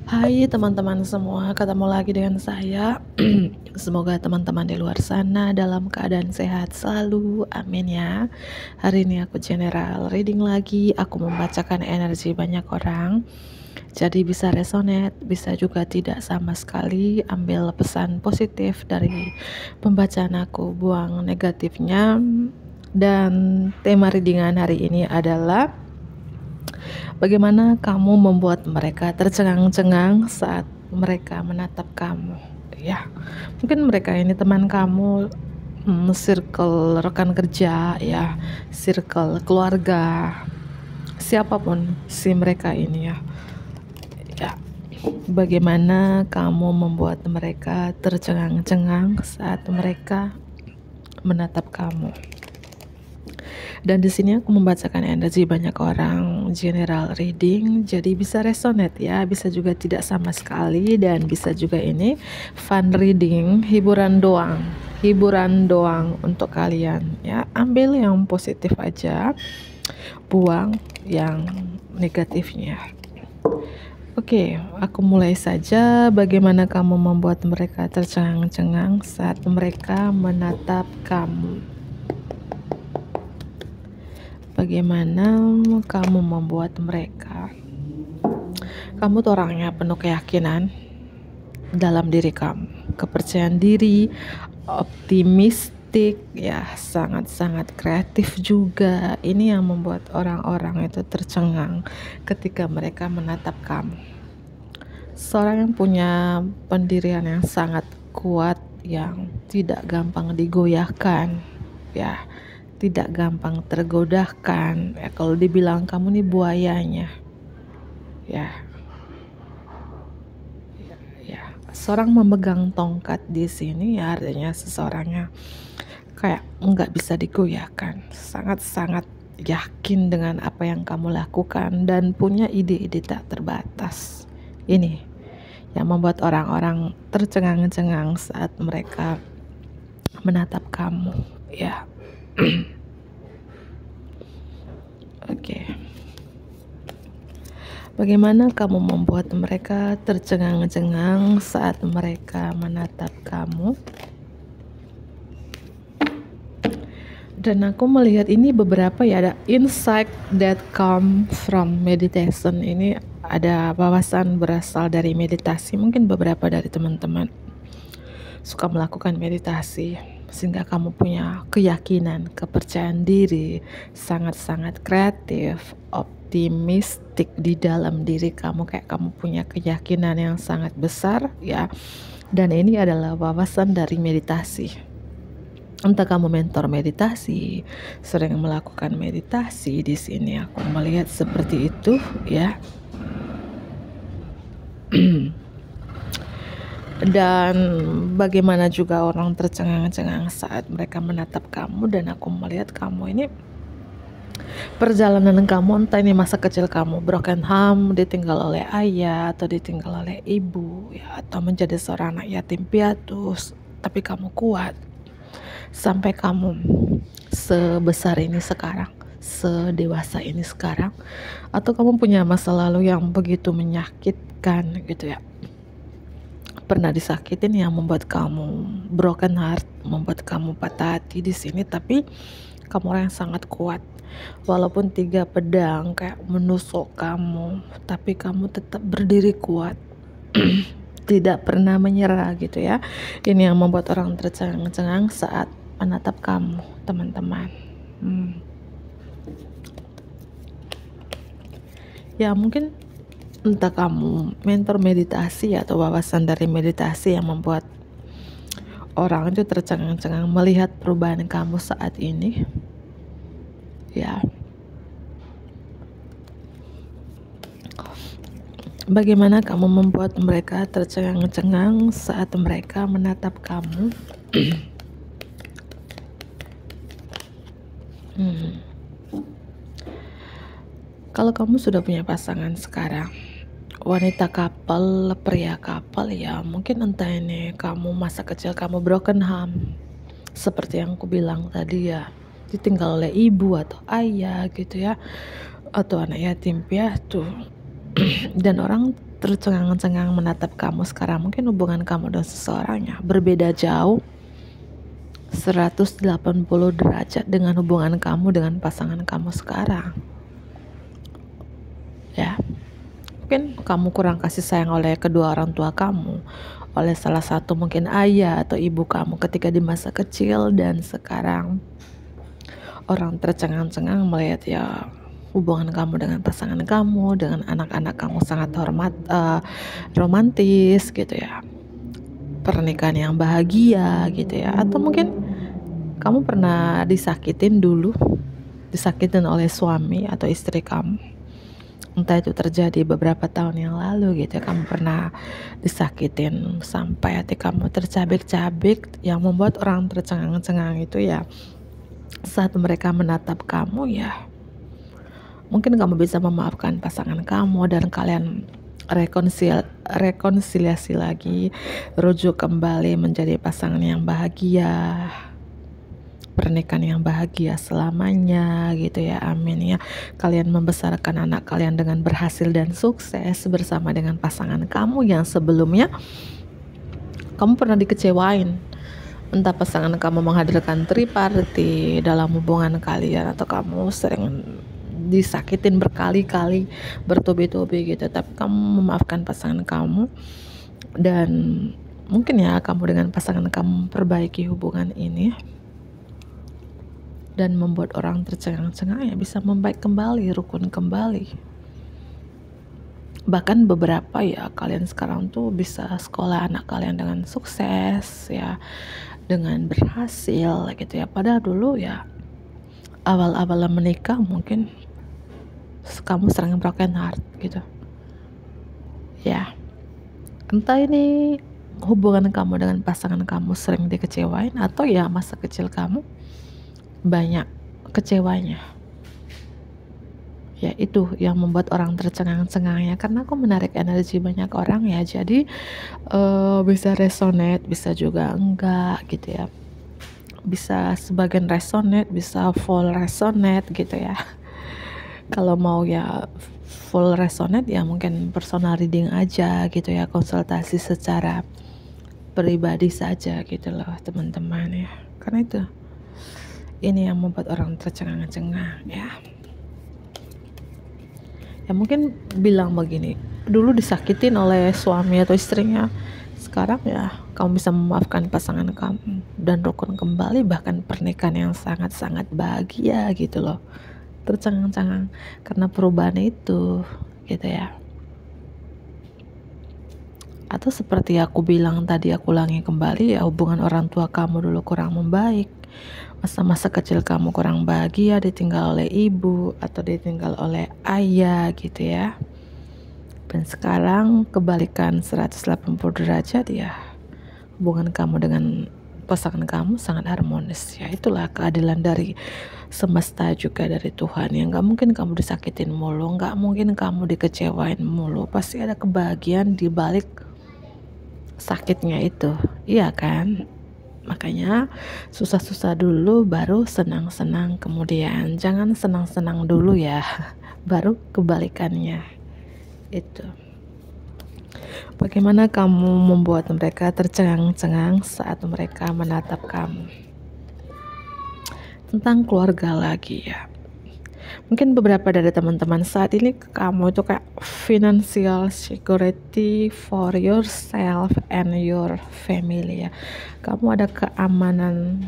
Hai teman-teman semua, ketemu lagi dengan saya. Semoga teman-teman di luar sana dalam keadaan sehat selalu, amin ya. Hari ini aku general reading lagi, aku membacakan energi banyak orang. Jadi bisa resonate, bisa juga tidak sama sekali. Ambil pesan positif dari pembacaan aku, buang negatifnya. Dan tema readingan hari ini adalah bagaimana kamu membuat mereka tercengang-cengang saat mereka menatap kamu. Ya, mungkin mereka ini teman kamu, circle rekan kerja, ya, circle keluarga, siapapun si mereka ini ya. Ya, bagaimana kamu membuat mereka tercengang-cengang saat mereka menatap kamu. Dan di sini aku membacakan energi banyak orang, general reading, jadi bisa resonate ya, bisa juga tidak sama sekali, dan bisa juga ini fun reading, hiburan doang untuk kalian ya. Ambil yang positif aja, buang yang negatifnya. Oke, aku mulai saja. Bagaimana kamu membuat mereka tercengang-cengang saat mereka menatap kamu? Bagaimana kamu membuat mereka? Kamu tuh orangnya penuh keyakinan dalam diri kamu, kepercayaan diri, optimistik, ya, sangat-sangat kreatif juga. Ini yang membuat orang-orang itu tercengang ketika mereka menatap kamu. Seorang yang punya pendirian yang sangat kuat, yang tidak gampang digoyahkan, ya, tidak gampang tergodahkan. Ya, kalau dibilang kamu nih buayanya, ya, seorang memegang tongkat di sini ya artinya seseorangnya kayak nggak bisa digoyahkan, sangat-sangat yakin dengan apa yang kamu lakukan dan punya ide-ide tak terbatas. Ini yang membuat orang-orang tercengang-cengang saat mereka menatap kamu, ya. Oke. Bagaimana kamu membuat mereka tercengang-cengang saat mereka menatap kamu? Dan aku melihat ini beberapa ya, ada insight that come from meditation. Ini ada wawasan berasal dari meditasi. Mungkin beberapa dari teman-teman suka melakukan meditasi sehingga kamu punya keyakinan, kepercayaan diri, sangat-sangat kreatif, optimistik di dalam diri kamu, kayak kamu punya keyakinan yang sangat besar ya. Dan ini adalah wawasan dari meditasi. Entah kamu mentor meditasi, sering melakukan meditasi, di sini aku melihat seperti itu ya. Dan bagaimana juga orang tercengang-cengang saat mereka menatap kamu, dan aku melihat kamu ini perjalanan kamu, entah ini masa kecil kamu broken home, ditinggal oleh ayah atau ditinggal oleh ibu ya, atau menjadi seorang anak yatim piatu, tapi kamu kuat sampai kamu sebesar ini sekarang, sedewasa ini sekarang. Atau kamu punya masa lalu yang begitu menyakitkan gitu ya, pernah disakitin yang membuat kamu broken heart, membuat kamu patah hati di sini, tapi kamu orang yang sangat kuat. Walaupun 3 pedang kayak menusuk kamu, tapi kamu tetap berdiri kuat. Tidak pernah menyerah gitu ya. Ini yang membuat orang tercengang-cengang saat menatap kamu, teman-teman. Ya, mungkin entah kamu mentor meditasi atau wawasan dari meditasi yang membuat orang itu tercengang-cengang melihat perubahan kamu saat ini, ya. Bagaimana kamu membuat mereka tercengang-cengang saat mereka menatap kamu? Kalau kamu sudah punya pasangan sekarang, wanita couple, pria couple, ya mungkin entah ini kamu masa kecil kamu broken home, seperti yang aku bilang tadi ya, ditinggal oleh ibu atau ayah gitu ya, atau anak yatim piatu. Dan orang tercengang-cengang menatap kamu sekarang. Mungkin hubungan kamu dan seseorang ya berbeda jauh 180 derajat dengan hubungan kamu dengan pasangan kamu sekarang. Ya, mungkin kamu kurang kasih sayang oleh kedua orang tua kamu, oleh salah satu mungkin ayah atau ibu kamu ketika di masa kecil, dan sekarang orang tercengang-cengang melihat ya hubungan kamu dengan pasangan kamu, dengan anak-anak kamu sangat romantis gitu ya, pernikahan yang bahagia gitu ya. Atau mungkin kamu pernah disakitin oleh suami atau istri kamu, entah itu terjadi beberapa tahun yang lalu gitu ya. Kamu pernah disakitin sampai hati kamu tercabik-cabik, yang membuat orang tercengang-cengang itu ya saat mereka menatap kamu ya. Mungkin kamu bisa memaafkan pasangan kamu dan kalian rekonsiliasi lagi, rujuk kembali menjadi pasangan yang bahagia, pernikahan yang bahagia selamanya gitu ya. Amin ya. Kalian membesarkan anak kalian dengan berhasil dan sukses bersama dengan pasangan kamu yang sebelumnya kamu pernah dikecewain. Entah pasangan kamu menghadirkan triparty dalam hubungan kalian, atau kamu sering disakitin berkali-kali, bertubi-tubi gitu, tapi kamu memaafkan pasangan kamu, dan mungkin ya kamu dengan pasangan kamu perbaiki hubungan ini dan membuat orang tercengang-cengang ya bisa membaik kembali, rukun kembali. Bahkan beberapa ya kalian sekarang tuh bisa sekolah anak kalian dengan sukses ya, dengan berhasil gitu ya. Padahal dulu ya awal-awal menikah mungkin kamu sering broken heart gitu ya. Entah ini hubungan kamu dengan pasangan kamu sering dikecewain, atau ya masa kecil kamu banyak kecewanya ya. Itu yang membuat orang tercengang-cengang ya, karena aku menarik energi banyak orang ya. Jadi bisa resonate, bisa juga enggak gitu ya. Bisa sebagian resonate, bisa full resonate gitu ya. Kalau mau ya full resonate ya mungkin personal reading aja gitu ya, konsultasi secara pribadi saja gitu loh teman-teman ya. Karena itu ini yang membuat orang tercengang-cengang ya. Ya mungkin bilang begini, dulu disakitin oleh suami atau istrinya, sekarang ya kamu bisa memaafkan pasangan kamu dan rukun kembali, bahkan pernikahan yang sangat-sangat bahagia gitu loh. Tercengang-cengang karena perubahan itu gitu ya. Atau seperti aku bilang tadi, aku ulangi kembali ya, hubungan orang tua kamu dulu kurang membaik, masa-masa kecil kamu kurang bahagia, ditinggal oleh ibu atau ditinggal oleh ayah gitu ya. Dan sekarang kebalikan 180 derajat ya, hubungan kamu dengan pasangan kamu sangat harmonis ya. Itulah keadilan dari semesta, juga dari Tuhan. Yang gak mungkin kamu disakitin mulu, gak mungkin kamu dikecewain mulu, pasti ada kebahagiaan di balik sakitnya itu, iya kan? Makanya susah-susah dulu baru senang-senang kemudian. Jangan senang-senang dulu ya baru kebalikannya. Itu bagaimana kamu membuat mereka tercengang-cengang saat mereka menatap kamu. Tentang keluarga lagi ya, mungkin beberapa dari teman-teman saat ini kamu itu kayak financial security for yourself and your family ya. Kamu ada keamanan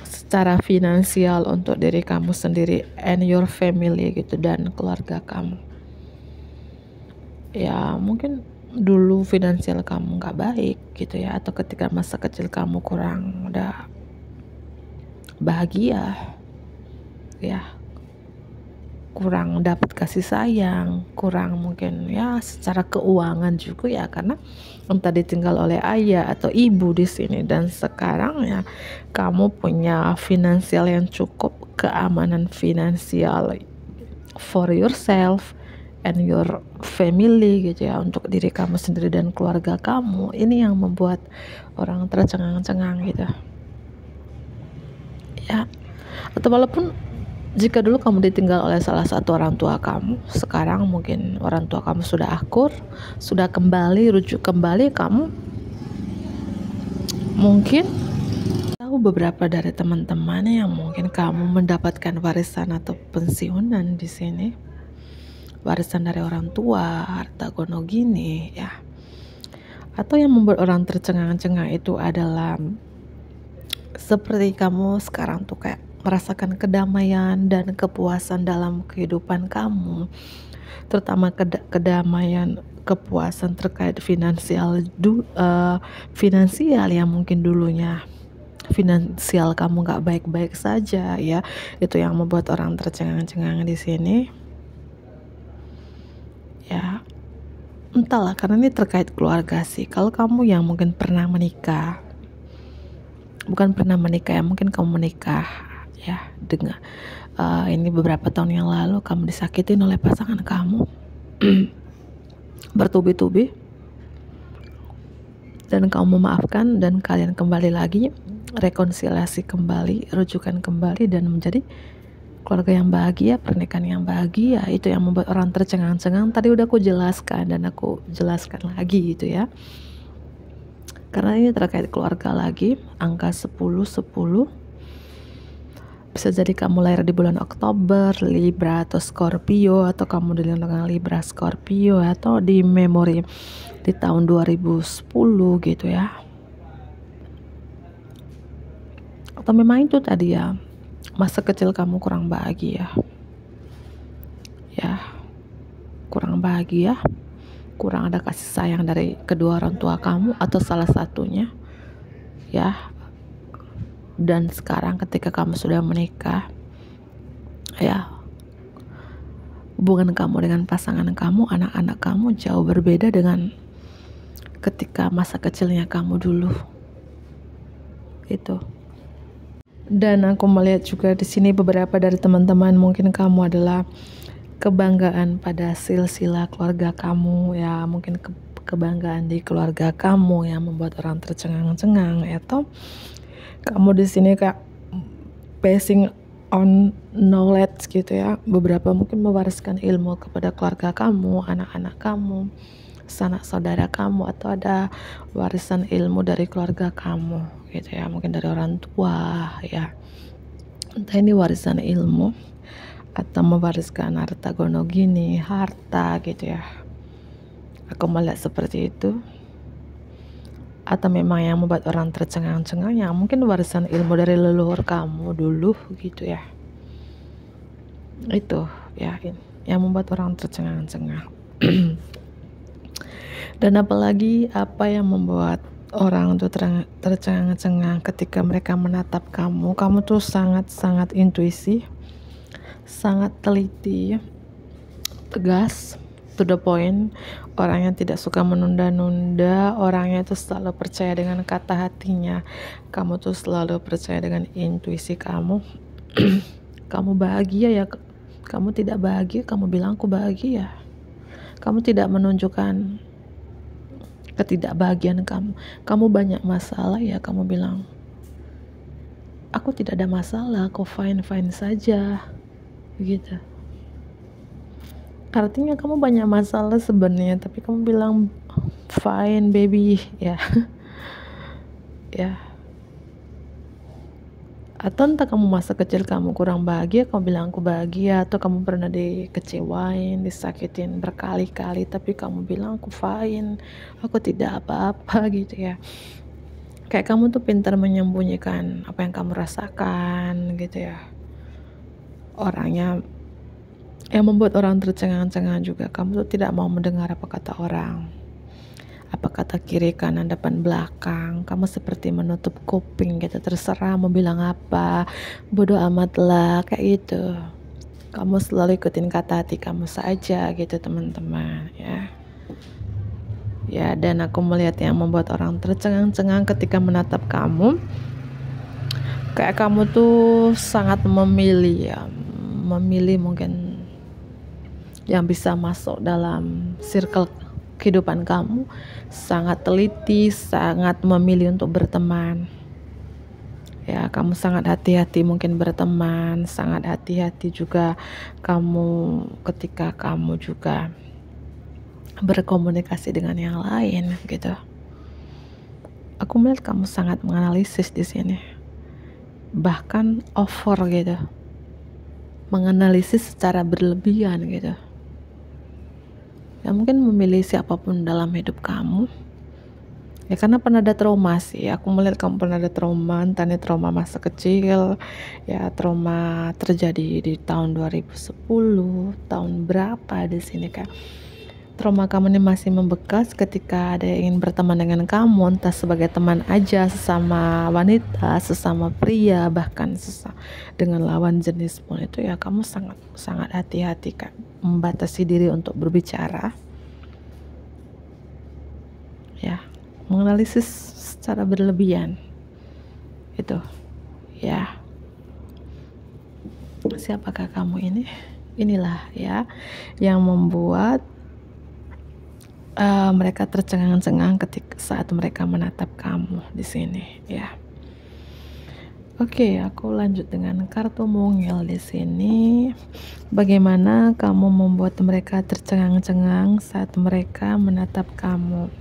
secara finansial untuk diri kamu sendiri and your family gitu, dan keluarga kamu ya. Mungkin dulu finansial kamu gak baik gitu ya, atau ketika masa kecil kamu kurang udah bahagia ya, kurang dapat kasih sayang, kurang mungkin ya secara keuangan juga ya, karena entah ditinggal oleh ayah atau ibu di sini. Dan sekarang ya kamu punya finansial yang cukup, keamanan finansial for yourself and your family gitu ya, untuk diri kamu sendiri dan keluarga kamu. Ini yang membuat orang tercengang-cengang gitu ya. Atau walaupun jika dulu kamu ditinggal oleh salah satu orang tua kamu, sekarang mungkin orang tua kamu sudah akur, sudah kembali, rujuk kembali, kamu mungkin tahu beberapa dari teman-teman yang mungkin kamu mendapatkan warisan atau pensiunan di sini. Warisan dari orang tua, harta gono gini ya. Atau yang membuat orang tercengang-cengang itu adalah seperti kamu sekarang tuh kayak merasakan kedamaian dan kepuasan dalam kehidupan kamu, terutama kedamaian, kepuasan terkait finansial yang mungkin dulunya finansial kamu nggak baik-baik saja ya, itu yang membuat orang tercengang-cengang di sini ya. Entahlah, karena ini terkait keluarga sih. Kalau kamu yang mungkin pernah menikah, bukan pernah menikah ya, mungkin kamu menikah ya dengan ini beberapa tahun yang lalu kamu disakitin oleh pasangan kamu bertubi-tubi, dan kamu memaafkan dan kalian kembali lagi, rekonsiliasi kembali, rujukan kembali, dan menjadi keluarga yang bahagia, pernikahan yang bahagia. Itu yang membuat orang tercengang-cengang. Tadi udah aku jelaskan dan aku jelaskan lagi gitu ya, karena ini terkait keluarga lagi. Angka 10-10 bisa jadi kamu lahir di bulan Oktober, Libra atau Scorpio, atau kamu dilindungi dengan Libra, Scorpio, atau di memori di tahun 2010 gitu ya. Atau memang itu tadi ya, masa kecil kamu kurang bahagia ya, kurang bahagia, kurang ada kasih sayang dari kedua orang tua kamu atau salah satunya ya. Dan sekarang ketika kamu sudah menikah ya, hubungan kamu dengan pasangan kamu, anak-anak kamu jauh berbeda dengan ketika masa kecilnya kamu dulu itu. Dan aku melihat juga di sini beberapa dari teman-teman mungkin kamu adalah kebanggaan pada silsilah keluarga kamu ya, mungkin kebanggaan di keluarga kamu yang membuat orang tercengang-cengang, atau kamu di sini kayak passing on knowledge gitu ya. Beberapa mungkin mewariskan ilmu kepada keluarga kamu, anak-anak kamu, sanak saudara kamu, atau ada warisan ilmu dari keluarga kamu gitu ya, mungkin dari orang tua ya. Entah ini warisan ilmu atau mewariskan harta gono gini, harta gitu ya. Aku melihat seperti itu. Atau memang yang membuat orang tercengang-cengang yang mungkin warisan ilmu dari leluhur kamu dulu gitu ya. Itu ya yang membuat orang tercengang-cengang. Dan apalagi apa yang membuat orang tuh tercengang-cengang ketika mereka menatap kamu. Kamu tuh sangat-sangat intuisi, sangat teliti, tegas, to the point. Orang yang tidak suka menunda-nunda, orangnya tuh selalu percaya dengan kata hatinya. Kamu tuh selalu percaya dengan intuisi kamu. Kamu bahagia ya, kamu tidak bahagia, kamu bilang aku bahagia. Kamu tidak menunjukkan ketidakbahagiaan kamu. Kamu banyak masalah ya, kamu bilang aku tidak ada masalah, aku fine saja gitu. Artinya kamu banyak masalah sebenarnya, tapi kamu bilang fine baby ya. Ya. Atau entah kamu masa kecil kamu kurang bahagia, kamu bilang aku bahagia. Atau kamu pernah dikecewain, disakitin berkali-kali, tapi kamu bilang aku fine, aku tidak apa-apa gitu ya. Kayak kamu tuh pintar menyembunyikan apa yang kamu rasakan gitu ya. Orangnya yang membuat orang tercengang-cengang juga, kamu tuh tidak mau mendengar apa kata orang, apa kata kiri kanan depan belakang. Kamu seperti menutup kuping gitu, terserah mau bilang apa, bodoh amat lah kayak gitu. Kamu selalu ikutin kata hati kamu saja gitu teman-teman ya. Ya, dan aku melihat yang membuat orang tercengang-cengang ketika menatap kamu, kayak kamu tuh sangat memilih ya, memilih mungkin yang bisa masuk dalam circle kehidupan kamu, sangat teliti, sangat memilih untuk berteman Ya, kamu sangat hati-hati mungkin berteman, sangat hati-hati juga kamu ketika kamu juga berkomunikasi dengan yang lain gitu. Aku melihat kamu sangat menganalisis di sini, bahkan over gitu, menganalisis secara berlebihan gitu. Ya mungkin memilih siapapun dalam hidup kamu. Ya karena pernah ada trauma sih, aku melihat kamu pernah ada trauma, entah ini trauma masa kecil, ya trauma terjadi di tahun 2010, tahun berapa di sini Kak. Trauma kamu ini masih membekas ketika ada yang ingin berteman dengan kamu, entah sebagai teman aja, sesama wanita, sesama pria, bahkan dengan lawan jenis pun itu ya kamu sangat sangat hati-hati Kak, membatasi diri untuk berbicara. Ya, menganalisis secara berlebihan itu ya. Siapakah kamu ini? Inilah ya yang membuat mereka tercengang-cengang ketika saat mereka menatap kamu di sini ya. Oke, aku lanjut dengan kartu mungil di sini. Bagaimana kamu membuat mereka tercengang-cengang saat mereka menatap kamu?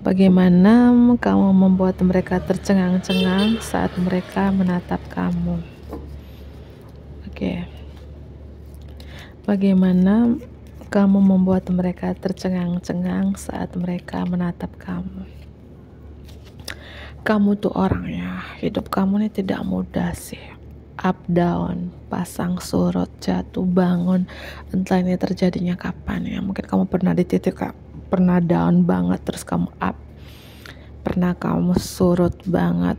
Bagaimana kamu membuat mereka tercengang-cengang saat mereka menatap kamu? Oke. Bagaimana kamu membuat mereka tercengang-cengang saat mereka menatap kamu? Kamu tuh orangnya, hidup kamu ini tidak mudah sih. Up down, pasang surut, jatuh bangun, entah ini terjadinya kapan ya. Mungkin kamu pernah di titik pernah down banget terus kamu up, pernah kamu surut banget,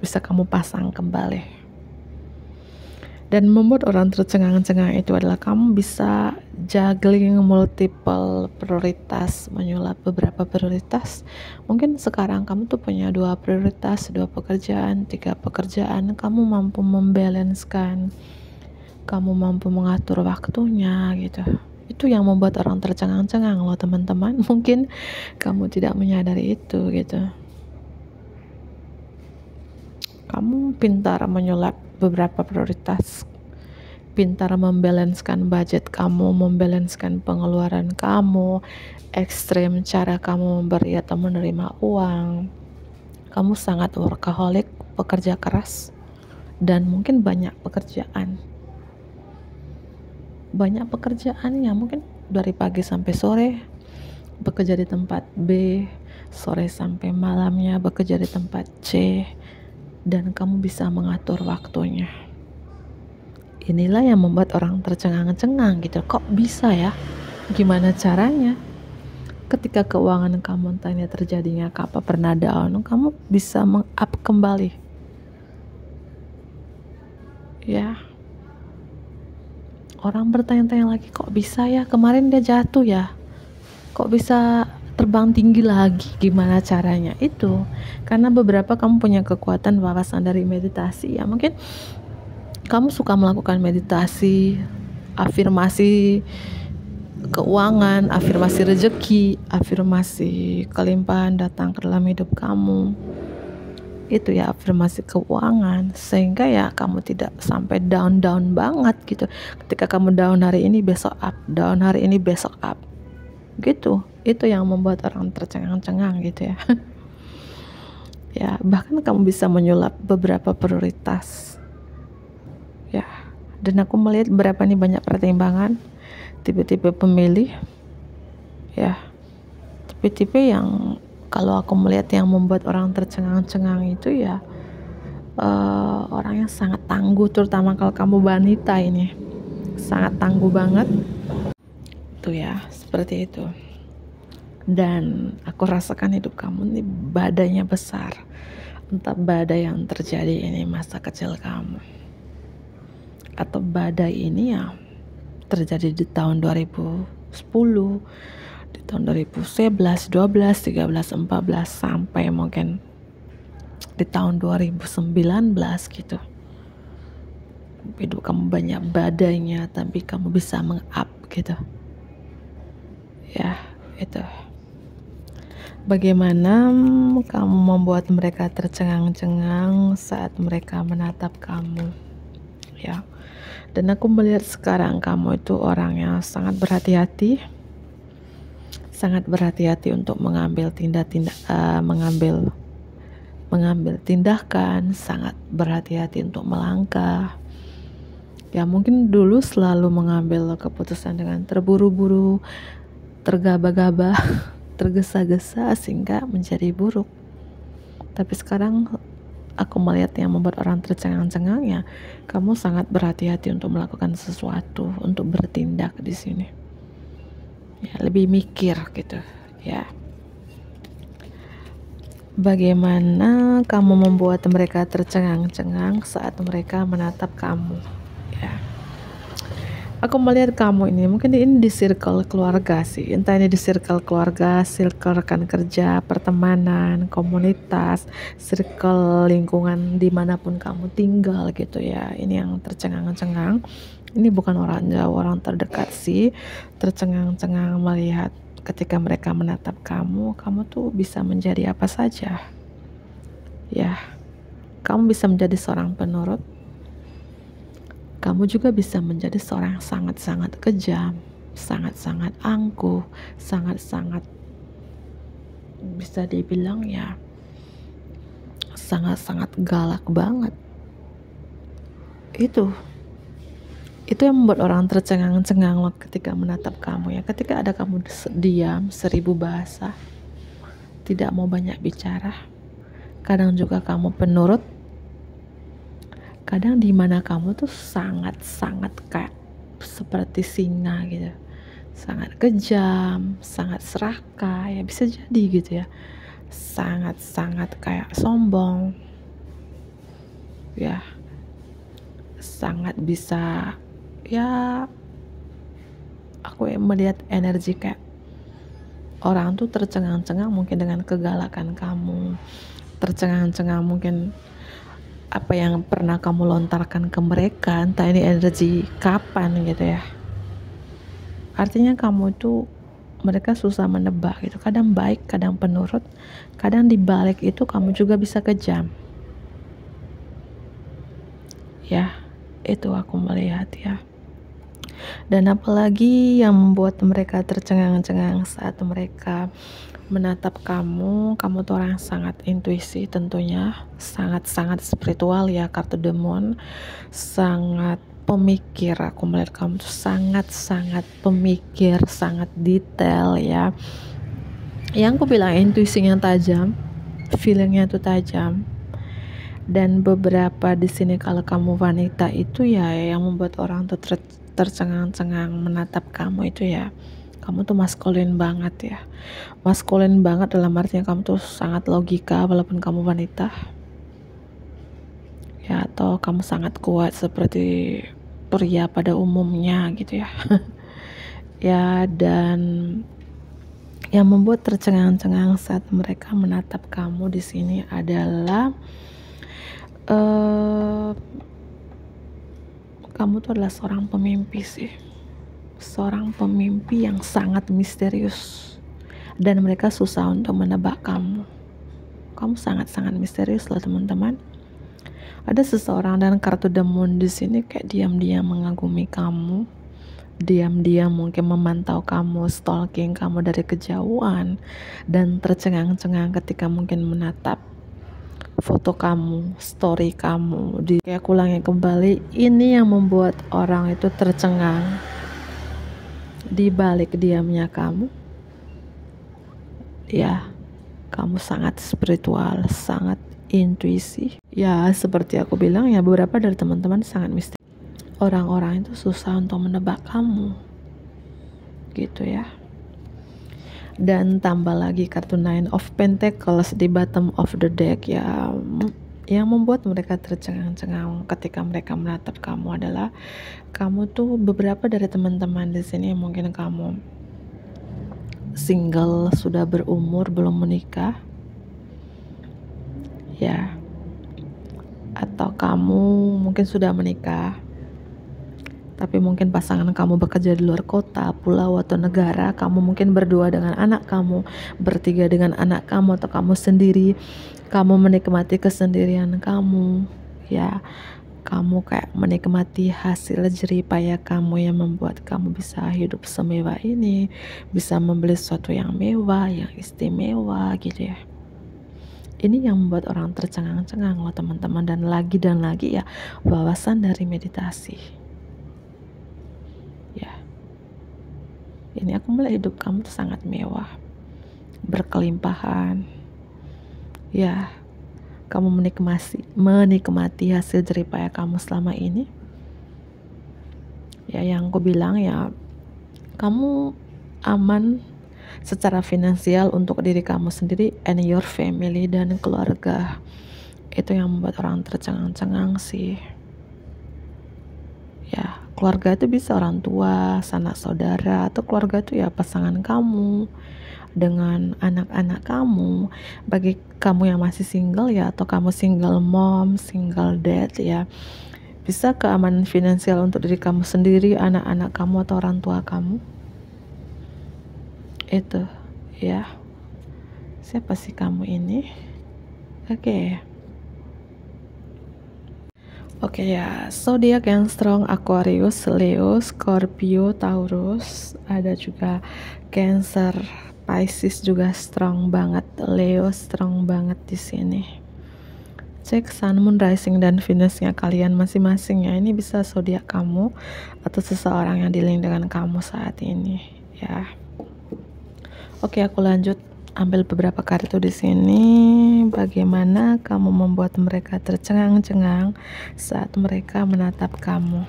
bisa kamu pasang kembali. Dan membuat orang tercengang-cengang itu adalah kamu bisa juggling multiple prioritas, menyulap beberapa prioritas. Mungkin sekarang kamu tuh punya 2 prioritas, 2 pekerjaan, 3 pekerjaan. Kamu mampu membalanskan, kamu mampu mengatur waktunya gitu. Itu yang membuat orang tercengang-cengang loh teman-teman. Mungkin kamu tidak menyadari itu gitu. Kamu pintar menyulap beberapa prioritas, pintar membalanskan budget kamu, membalanskan pengeluaran kamu, ekstrim cara kamu memberi atau menerima uang. Kamu sangat workaholic, pekerja keras, dan mungkin banyak pekerjaan. Banyak pekerjaan yang mungkin dari pagi sampai sore bekerja di tempat B, sore sampai malamnya bekerja di tempat C, dan kamu bisa mengatur waktunya. Inilah yang membuat orang tercengang-cengang gitu. Kok bisa ya? Gimana caranya? Ketika keuangan kamu entah ini terjadinya apa pernah down, kamu bisa meng-up kembali. Ya. Orang bertanya-tanya lagi, kok bisa ya? Kemarin dia jatuh ya? Kok bisa terbang tinggi lagi? Gimana caranya? Itu karena beberapa kamu punya kekuatan wawasan dari meditasi ya. Mungkin kamu suka melakukan meditasi, afirmasi keuangan, afirmasi rezeki, afirmasi kelimpahan datang ke dalam hidup kamu. Itu ya afirmasi keuangan, sehingga ya kamu tidak sampai down banget gitu. Ketika kamu down hari ini besok up, down hari ini besok up gitu. Itu yang membuat orang tercengang-cengang gitu ya. Ya bahkan kamu bisa menyulap beberapa prioritas ya. Dan aku melihat berapa nih banyak pertimbangan, tipe-tipe pemilih ya, tipe-tipe yang kalau aku melihat yang membuat orang tercengang-cengang itu ya orang yang sangat tangguh, terutama kalau kamu wanita ini sangat tangguh banget tuh ya, seperti itu. Dan aku rasakan hidup kamu ini badainya besar, entah badai yang terjadi ini masa kecil kamu atau badai ini ya terjadi di tahun 2010, di tahun 2011, 12, 13, 14 sampai mungkin di tahun 2019 gitu. Hidup kamu banyak badainya, tapi kamu bisa meng-up gitu. Ya, itu. Bagaimana kamu membuat mereka tercengang-cengang saat mereka menatap kamu, ya. Dan aku melihat sekarang kamu itu orang yang sangat berhati-hati untuk mengambil mengambil tindakan, sangat berhati-hati untuk melangkah. Ya mungkin dulu selalu mengambil keputusan dengan terburu-buru, tergaba-gaba, tergesa-gesa sehingga menjadi buruk. Tapi sekarang aku melihat yang membuat orang tercengang-cengang, ya kamu sangat berhati-hati untuk melakukan sesuatu, untuk bertindak di sini. Ya, lebih mikir gitu, ya. Bagaimana kamu membuat mereka tercengang-cengang saat mereka menatap kamu, ya. Aku melihat kamu ini mungkin ini di circle keluarga sih, entah ini di circle keluarga, circle rekan kerja, pertemanan, komunitas, circle lingkungan dimanapun kamu tinggal gitu ya. Ini yang tercengang-cengang. Ini bukan orang jauh, orang terdekat sih, tercengang-cengang melihat ketika mereka menatap kamu tuh bisa menjadi apa saja, ya. Kamu bisa menjadi seorang penurut, kamu juga bisa menjadi seorang yang sangat-sangat kejam, sangat-sangat angkuh, sangat-sangat bisa dibilang ya sangat-sangat galak banget. Itu yang membuat orang tercengang-cengang ketika menatap kamu, ya. Ketika ada kamu diam, seribu bahasa, tidak mau banyak bicara, kadang juga kamu penurut, kadang di mana kamu tuh sangat-sangat kayak seperti singa gitu, sangat kejam, sangat serakah, ya bisa jadi gitu ya, sangat-sangat kayak sombong, ya, sangat bisa, ya, aku melihat energi kayak orang tuh tercengang-cengang mungkin dengan kegalakan kamu, tercengang-cengang mungkin apa yang pernah kamu lontarkan ke mereka, entah ini energi kapan gitu ya. Artinya kamu itu mereka susah menebak gitu, kadang baik, kadang penurut, kadang dibalik itu kamu juga bisa kejam, ya. Itu aku melihat, ya. Dan apalagi yang membuat mereka tercengang-cengang saat mereka menatap kamu tuh orang yang sangat intuisi tentunya, sangat-sangat spiritual ya, kartu demon, sangat pemikir. Aku melihat kamu tuh sangat-sangat pemikir, sangat detail ya. Yang aku bilang intuisinya tajam, feelingnya tuh tajam. Dan beberapa di sini kalau kamu wanita itu ya yang membuat orang tuh tercengang-cengang menatap kamu itu ya, kamu tuh maskulin banget ya. Maskulin banget dalam artinya kamu tuh sangat logika walaupun kamu wanita, ya, atau kamu sangat kuat seperti pria pada umumnya gitu ya. Ya, dan yang membuat tercengang-cengang saat mereka menatap kamu di sini adalah kamu tuh adalah seorang pemimpi sih, seorang pemimpi yang sangat misterius, dan mereka susah untuk menebak kamu. Kamu sangat-sangat misterius loh teman-teman. Ada seseorang dan kartu demon di sini kayak diam-diam mengagumi kamu, diam-diam mungkin memantau kamu, stalking kamu dari kejauhan, dan tercengang-cengang ketika mungkin menatap foto kamu, story kamu. Kayak aku ulangi kembali, ini yang membuat orang itu tercengang. Di balik diamnya kamu, ya, kamu sangat spiritual, sangat intuisi. Ya, seperti aku bilang ya, beberapa dari teman-teman sangat mistis. Orang-orang itu susah untuk menebak kamu, gitu ya. Dan tambah lagi kartu Nine of Pentacles di bottom of the deck ya, yang membuat mereka tercengang-cengang ketika mereka menatap kamu adalah kamu tuh, beberapa dari teman-teman di sini mungkin kamu single, sudah berumur belum menikah, ya, atau kamu mungkin sudah menikah Tapi mungkin pasangan kamu bekerja di luar kota, pulau, atau negara. Kamu mungkin berdua dengan anak kamu, bertiga dengan anak kamu, atau kamu sendiri. Kamu menikmati kesendirian kamu, ya. Kamu kayak menikmati hasil jerih payah kamu yang membuat kamu bisa hidup semewah ini, bisa membeli sesuatu yang mewah, yang istimewa gitu ya. Ini yang membuat orang tercengang-cengang loh teman-teman. Dan lagi ya, wawasan dari meditasi. Ya, ini aku melihat hidup kamu tuh sangat mewah, berkelimpahan. Ya, kamu menikmati hasil jerih payah kamu selama ini. Ya, yang aku bilang ya, kamu aman secara finansial untuk diri kamu sendiri and your family dan keluarga. Itu yang membuat orang tercengang-cengang sih. Ya, keluarga itu bisa orang tua, sanak saudara, atau keluarga itu ya pasangan kamu dengan anak-anak kamu. Bagi kamu yang masih single ya, atau kamu single mom, single dad ya, bisa keamanan finansial untuk diri kamu sendiri, anak-anak kamu, atau orang tua kamu. Itu ya. Siapa sih kamu ini? Oke ya, zodiak yang strong Aquarius, Leo, Scorpio, Taurus, ada juga Cancer, Pisces juga strong banget, Leo strong banget di sini. Cek Sun, Moon, Rising, dan Venusnya kalian masing-masing ya. Ini bisa zodiak kamu atau seseorang yang di-link dengan kamu saat ini ya. Oke, aku lanjut ambil beberapa kartu di sini. Bagaimana kamu membuat mereka tercengang-cengang saat mereka menatap kamu?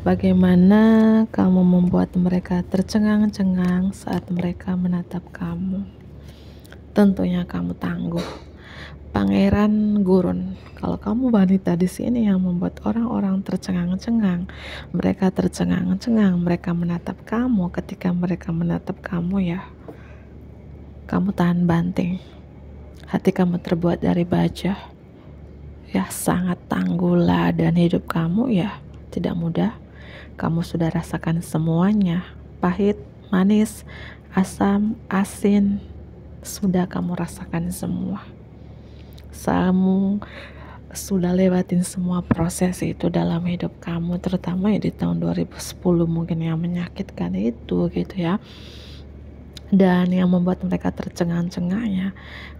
Bagaimana kamu membuat mereka tercengang-cengang saat mereka menatap kamu? Tentunya kamu tangguh. Pangeran Gurun. Kalau kamu wanita di sini yang membuat orang-orang tercengang-cengang, mereka tercengang-cengang, mereka menatap kamu. Ketika mereka menatap kamu ya, kamu tahan banting. Hati kamu terbuat dari baja. Ya, sangat tangguh dan hidup kamu ya tidak mudah. Kamu sudah rasakan semuanya, pahit, manis, asam, asin, sudah kamu rasakan semua. Kamu sudah lewatin semua proses itu dalam hidup kamu, terutama ya di tahun 2010 mungkin yang menyakitkan itu gitu ya. Dan yang membuat mereka tercengang-cengang ya,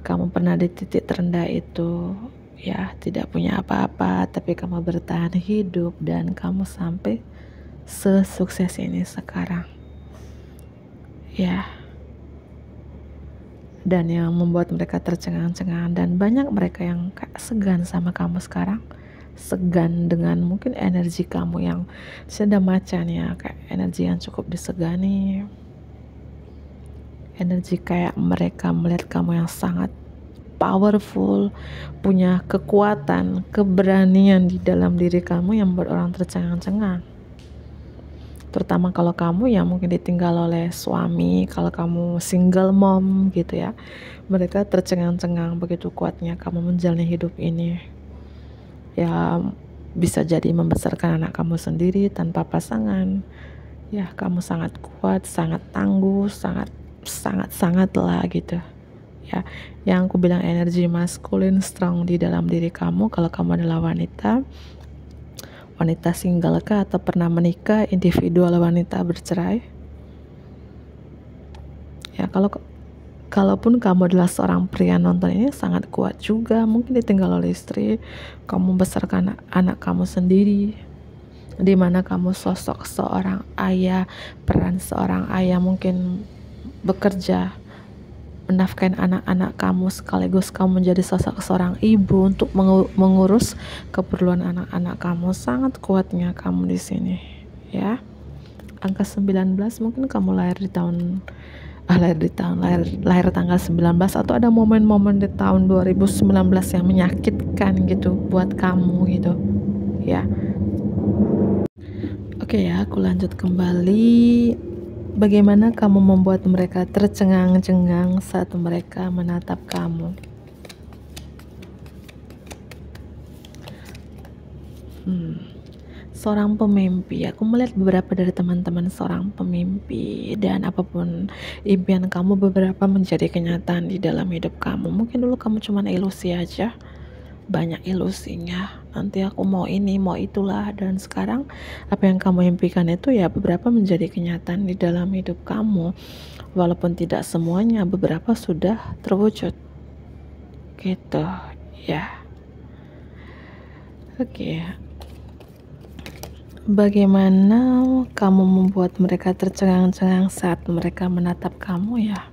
kamu pernah di titik terendah itu ya, tidak punya apa-apa, tapi kamu bertahan hidup dan kamu sampai sesukses ini sekarang ya. Dan yang membuat mereka tercengang-cengang, dan banyak mereka yang segan sama kamu sekarang, segan dengan mungkin energi kamu yang sedang macan ya, kayak energi yang cukup disegani, energi kayak mereka melihat kamu yang sangat powerful, punya kekuatan, keberanian di dalam diri kamu yang membuat orang tercengang-cengang. Terutama kalau kamu yang mungkin ditinggal oleh suami, kalau kamu single mom gitu ya, mereka tercengang-cengang begitu kuatnya kamu menjalani hidup ini ya. Bisa jadi membesarkan anak kamu sendiri tanpa pasangan ya. Kamu sangat kuat, sangat tangguh, sangat lah gitu ya. Yang aku bilang energi maskulin strong di dalam diri kamu. Kalau kamu adalah wanita single kah atau pernah menikah, individual wanita bercerai ya. Kalaupun kamu adalah seorang pria nonton ini, sangat kuat juga. Mungkin ditinggal oleh istri, kamu membesarkan anak kamu sendiri, dimana kamu sosok seorang ayah, peran seorang ayah mungkin bekerja menafkahi anak-anak kamu, sekaligus kamu menjadi sosok seorang ibu untuk mengurus keperluan anak-anak kamu. Sangat kuatnya kamu di sini ya. Angka 19, mungkin kamu lahir tanggal 19, atau ada momen-momen di tahun 2019 yang menyakitkan gitu buat kamu gitu ya. Oke ya, aku lanjut kembali. Bagaimana kamu membuat mereka tercengang-cengang saat mereka menatap kamu? Seorang pemimpi, aku melihat beberapa dari teman-teman seorang pemimpi, dan apapun impian kamu beberapa menjadi kenyataan di dalam hidup kamu. Mungkin dulu kamu cuma ilusi aja, banyak ilusinya, nanti aku mau ini mau itulah, dan sekarang apa yang kamu impikan itu ya beberapa menjadi kenyataan di dalam hidup kamu, walaupun tidak semuanya, beberapa sudah terwujud gitu ya. Oke. Bagaimana kamu membuat mereka tercengang-cengang saat mereka menatap kamu ya?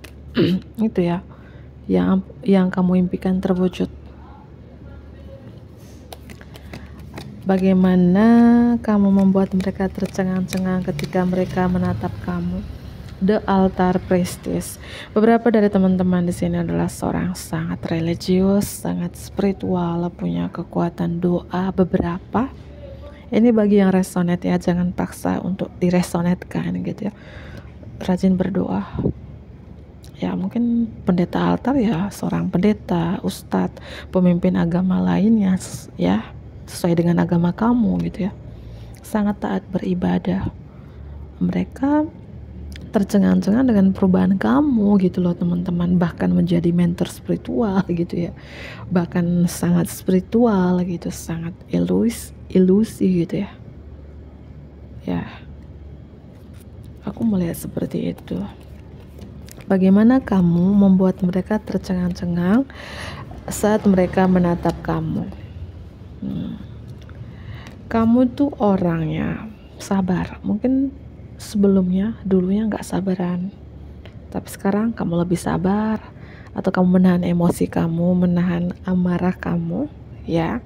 Itu ya, yang kamu impikan terwujud. Bagaimana kamu membuat mereka tercengang-cengang ketika mereka menatap kamu? The Altar Priestess. Beberapa dari teman-teman di sini adalah seorang sangat religius, sangat spiritual, punya kekuatan doa beberapa. Ini bagi yang resonate ya, jangan paksa untuk diresonetkan gitu ya. Rajin berdoa. Ya mungkin pendeta altar ya, seorang pendeta, ustadz, pemimpin agama lainnya ya, sesuai dengan agama kamu gitu ya. Sangat taat beribadah. Mereka tercengang-cengang dengan perubahan kamu gitu loh teman-teman, bahkan menjadi mentor spiritual gitu ya, bahkan sangat spiritual gitu, sangat ilusi gitu ya, aku melihat seperti itu. Bagaimana kamu membuat mereka tercengang-cengang saat mereka menatap kamu? Kamu tuh orangnya sabar, mungkin sebelumnya dulunya nggak sabaran, tapi sekarang kamu lebih sabar, atau kamu menahan emosi kamu, menahan amarah kamu ya,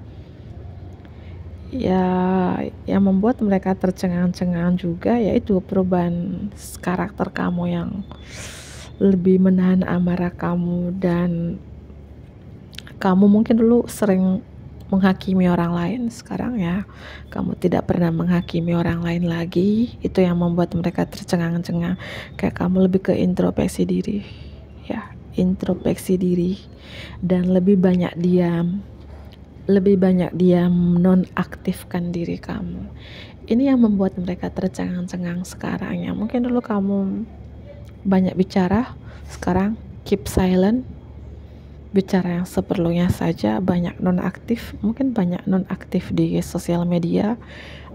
yang membuat mereka tercengang-cengang juga yaitu perubahan karakter kamu yang lebih menahan amarah kamu, dan kamu mungkin dulu sering menghakimi orang lain, sekarang ya kamu tidak pernah menghakimi orang lain lagi. Itu yang membuat mereka tercengang-cengang, kayak kamu lebih ke introspeksi diri ya, introspeksi diri, dan lebih banyak diam, nonaktifkan diri kamu. Ini yang membuat mereka tercengang-cengang sekarang ya. Mungkin dulu kamu banyak bicara, sekarang keep silent, bicara yang seperlunya saja, banyak nonaktif. Mungkin banyak nonaktif di sosial media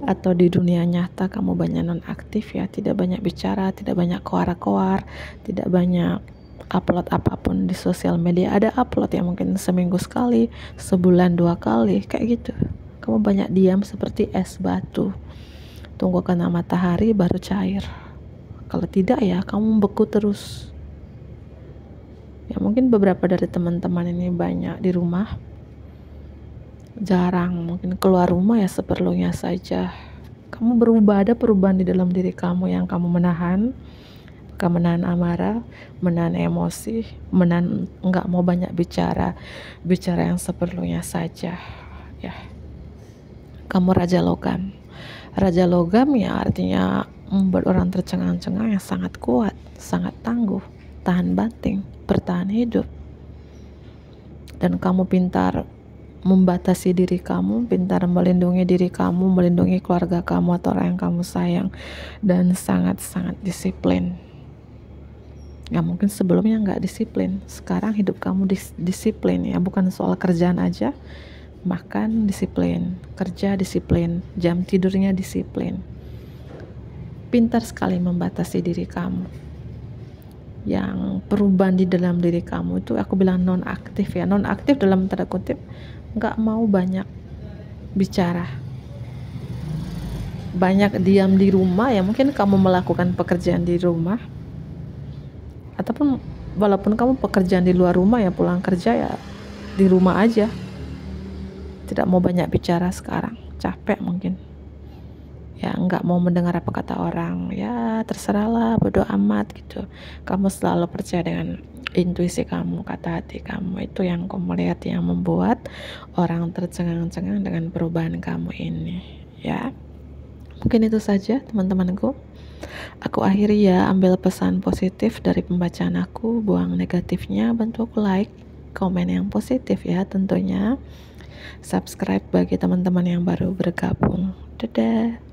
atau di dunia nyata, kamu banyak nonaktif ya, tidak banyak bicara, tidak banyak koar-koar, tidak banyak upload apapun di sosial media. Ada upload ya mungkin seminggu sekali, sebulan 2 kali, kayak gitu. Kamu banyak diam seperti es batu, tunggu kena matahari baru cair. Kalau tidak ya kamu beku terus ya. Mungkin beberapa dari teman-teman ini banyak di rumah, jarang mungkin keluar rumah ya, seperlunya saja. Kamu berubah, ada perubahan di dalam diri kamu yang kamu menahan amarah, menahan emosi, nggak mau banyak bicara yang seperlunya saja ya. Kamu raja logam ya, artinya membuat orang tercengang-cengang, yang sangat kuat, sangat tangguh, tahan banting, bertahan hidup. Dan kamu pintar membatasi diri kamu, pintar melindungi diri kamu, melindungi keluarga kamu atau orang yang kamu sayang, dan sangat-sangat disiplin ya. Mungkin sebelumnya nggak disiplin, sekarang hidup kamu disiplin ya. Bukan soal kerjaan aja, makan disiplin, kerja disiplin, jam tidurnya disiplin. Pintar sekali membatasi diri kamu. Yang perubahan di dalam diri kamu itu aku bilang nonaktif ya. Nonaktif dalam tanda kutip, nggak mau banyak bicara, banyak diam di rumah ya. Mungkin kamu melakukan pekerjaan di rumah, ataupun walaupun kamu pekerjaan di luar rumah ya, pulang kerja ya di rumah aja, tidak mau banyak bicara sekarang, capek mungkin ya, nggak mau mendengar apa kata orang ya, terserahlah, bodo amat gitu. Kamu selalu percaya dengan intuisi kamu, kata hati kamu. Itu yang kamu lihat yang membuat orang tercengang-cengang dengan perubahan kamu ini ya. Mungkin itu saja teman-temanku. Aku akhiri ya, ambil pesan positif dari pembacaan aku, buang negatifnya, bantu aku like, komen yang positif ya tentunya. subscribe bagi teman-teman yang baru bergabung. Dadah.